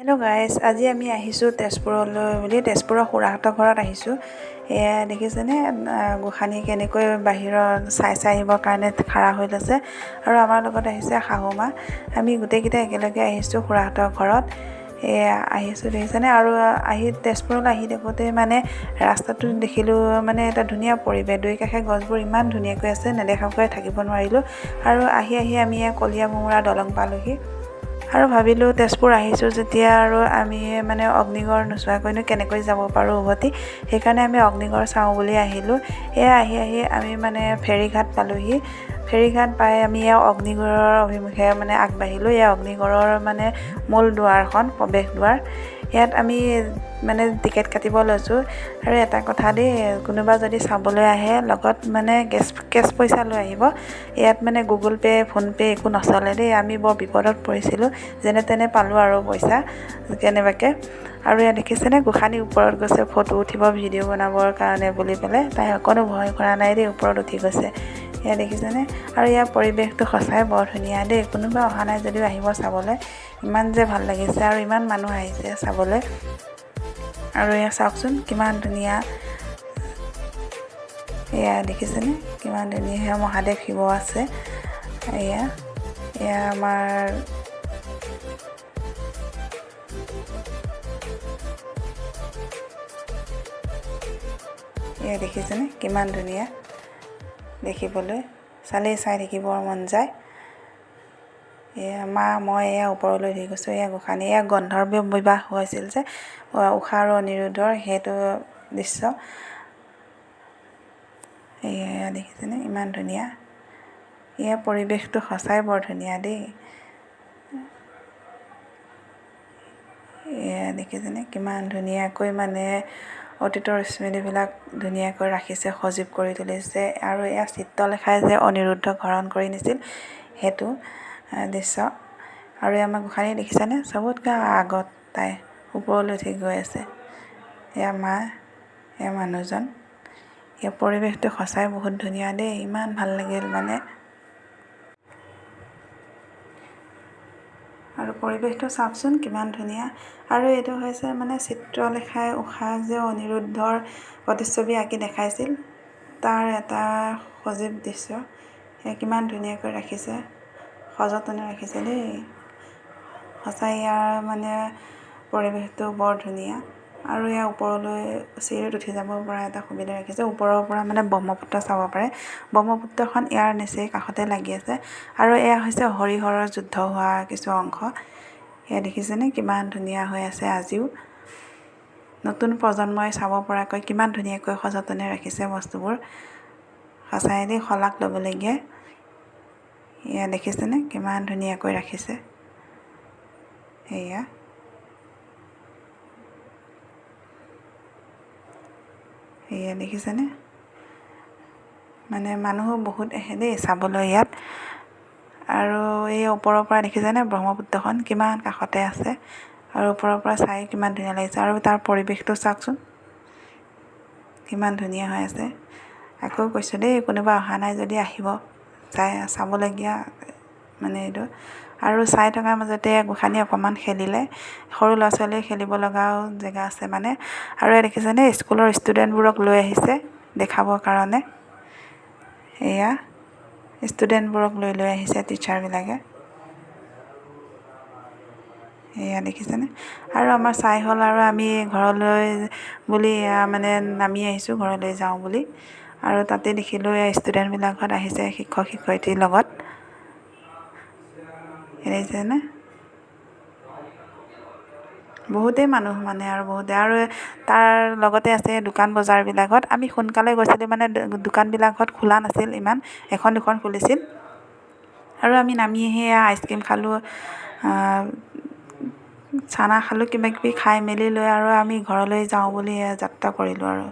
Hello' guys, আজি আমি আহিছোঁ তেজপুৰলৈ বুলি। তেজপুৰৰ খুৰাহঁতৰ ঘৰত আহিছোঁ। এয়া দেখিছেনে, গোসাঁনী কেনেকৈ বাহিৰত চাই আহিবৰ কাৰণে খাৰা হৈ লৈছে। আৰু আমাৰ লগত আহিছে শাহুমা। আমি গোটেইকেইটা একেলগে আহিছোঁ খুৰাহঁতৰ ঘৰত। এয়া আহিছোঁ দেখিছেনে। আৰু তেজপুৰলৈ আহি থাকোঁতে মানে ৰাস্তাটো দেখিলোঁ, মানে এটা ধুনীয়া পৰিৱেশ, দুই কাষে গছবোৰ ইমান ধুনীয়াকৈ আছে, নেদেখাকৈ থাকিব নোৱাৰিলোঁ। আৰু আহি আমি কলীয়া ভোমোৰা দলং পালোঁহি। আৰু ভাবিলোঁ তেজপুৰ আহিছোঁ যেতিয়া আৰু আমি মানে অগ্নিগড় নোচোৱাকৈনো কেনেকৈ যাব পাৰোঁ উভতি। সেইকাৰণে আমি অগ্নিগড় চাওঁ বুলি আহিলোঁ। এয়া আহি আমি মানে ফেৰীঘাট পালোঁহি। ফেৰীঘাট পাই আমি অগ্নিগড়ৰ অভিমুখে মানে আগবাঢ়িলোঁ। এয়া অগ্নিগড়ৰ মানে মূল দুৱাৰখন, প্ৰৱেশ দুৱাৰ। ইয়াত আমি মানে টিকেট কাটিব লৈছোঁ। আৰু এটা কথা দেই, কোনোবা যদি চাবলৈ আহে লগত মানে কেছ পইচা লৈ আহিব। ইয়াত মানে গুগল পে', ফোনপে' একো নচলে দেই। আমি বৰ বিপদত পৰিছিলোঁ, যেনে তেনে পালোঁ আৰু পইচা কেনেবাকৈ। আৰু ইয়াত দেখিছেনে, গোসাঁনী ওপৰত গৈছে ফটো উঠিব, ভিডিঅ' বনাবৰ কাৰণে বুলি পেলাই। তাই অকণো ভয় কৰা নাই দেই, ওপৰত উঠি গৈছে। এয়া দেখিছেনে। আৰু ইয়াৰ পৰিৱেশটো সঁচাই বৰ ধুনীয়া দেই। কোনোবা অহা নাই যদিও আহিব চাবলৈ। ইমান যে ভাল লাগিছে আৰু ইমান মানুহ আহিছে চাবলৈ। আৰু এয়া চাওকচোন কিমান ধুনীয়া। এয়া দেখিছেনে কিমান ধুনীয়া। সেয়া মহাদেৱ শিৱ আছে। এয়া আমাৰ এয়া দেখিছেনে কিমান ধুনীয়া দেখিবলৈ। চালেই চাই থাকিবৰ মন যায়। এয়া মই এয়া ওপৰলৈ উঠি গৈছোঁ। এয়া গোসাঁনী, এয়া গন্ধৰ্ব বিবাহ হৈছিল যে ঊষা আৰু অনিৰুদ্ধৰ, সেইটো দৃশ্য। এয়া দেখিছেনে ইমান ধুনীয়া। এয়া পৰিৱেশটো সঁচাই বৰ ধুনীয়া দেই। এয়া দেখিছেনে কিমান ধুনীয়াকৈ মানে অতীতৰ স্মৃতিবিলাক ধুনীয়াকৈ ৰাখিছে, সজীৱ কৰি তুলিছে। আৰু এয়া চিত্ৰলেখাই যে অনিৰুদ্ধক হৰণ কৰি নিছিল, সেইটো দৃশ্য। আৰু আমাৰ গোসাঁনী দেখিছেনে, চবতকৈ আগত তাই ওপৰলৈ উঠি গৈ আছে। এয়া মা, এয়া মানুহজন। এই পৰিৱেশটো সঁচাই বহুত ধুনীয়া দেই, ইমান ভাল লাগিল মানে। আৰু পৰিৱেশটো চাওকচোন কিমান ধুনীয়া। আৰু এইটো হৈছে মানে চিত্ৰলেখাই ঊষা যে অনিৰুদ্ধৰ প্ৰতিচ্ছবি আঁকি দেখাইছিল, তাৰ এটা সজীৱ দৃশ্য। সেয়া কিমান ধুনীয়াকৈ ৰাখিছে, সযতনে ৰাখিছে দেই। সঁচাই ইয়াৰ মানে পৰিৱেশটো বৰ ধুনীয়া। আৰু ইয়াৰ ওপৰলৈ চিৰিত উঠি যাব পৰা এটা সুবিধা ৰাখিছে। ওপৰৰ পৰা মানে ব্ৰহ্মপুত্ৰ চাব পাৰে। ব্ৰহ্মপুত্ৰখন ইয়াৰ নিচেই কাষতে লাগি আছে। আৰু এয়া হৈছে হৰিহৰৰ যুদ্ধ হোৱা কিছু অংশ। এয়া দেখিছেনে কিমান ধুনীয়া হৈ আছে আজিও। নতুন প্ৰজন্মই চাব পৰাকৈ কিমান ধুনীয়াকৈ সযতনে ৰাখিছে বস্তুবোৰ। সঁচাই দেই শলাগ ল'বলগীয়া। এয়া দেখিছেনে কিমান ধুনীয়াকৈ ৰাখিছে। এয়া দেখিছেনে, মানে মানুহো বহুত আহে দেই চাবলৈ ইয়াত। আৰু এই ওপৰৰ পৰা দেখিছেনে ব্ৰহ্মপুত্ৰখন কিমান কাষতে আছে। আৰু ওপৰৰ পৰা চাই কিমান ধুনীয়া লাগিছে। আৰু তাৰ পৰিৱেশটো চাওকচোন কিমান ধুনীয়া হৈ আছে। আকৌ কৈছোঁ দেই, কোনোবা অহা নাই যদি আহিব, চাবলগীয়া মানে এইটো। আৰু চাই থকাৰ মাজতে গোসাঁনী অকণমান খেলিলে। সৰু ল'ৰা ছোৱালীয়ে খেলিব লগাও জেগা আছে মানে। আৰু দেখিছেনে স্কুলৰ ষ্টুডেণ্টবোৰক লৈ আহিছে দেখাবৰ কাৰণে। এয়া ষ্টুডেণ্টবোৰক লৈ আহিছে টিচাৰবিলাকে। এয়া দেখিছেনে। আৰু আমাৰ চাই হ'ল আৰু আমি ঘৰলৈ বুলি মানে নামি আহিছোঁ, ঘৰলৈ যাওঁ বুলি। আৰু তাতে দেখিলোঁ ষ্টুডেণ্টবিলাকত আহিছে শিক্ষক শিক্ষয়িত্ৰীৰ লগত। দেখিছেনে বহুতেই মানুহ মানে, আৰু তাৰ লগতে আছে দোকান বজাৰবিলাকত। আমি সোনকালে গৈছিলোঁ মানে দোকানবিলাকত খোলা নাছিল ইমান, এখন দুখন খুলিছিল। আৰু আমি নামি আহি আইচক্ৰীম খালোঁ, চানা খালোঁ, কিবাকিবি খাই মেলি লৈ আৰু আমি ঘৰলৈ যাওঁ বুলি যাত্ৰা কৰিলোঁ আৰু।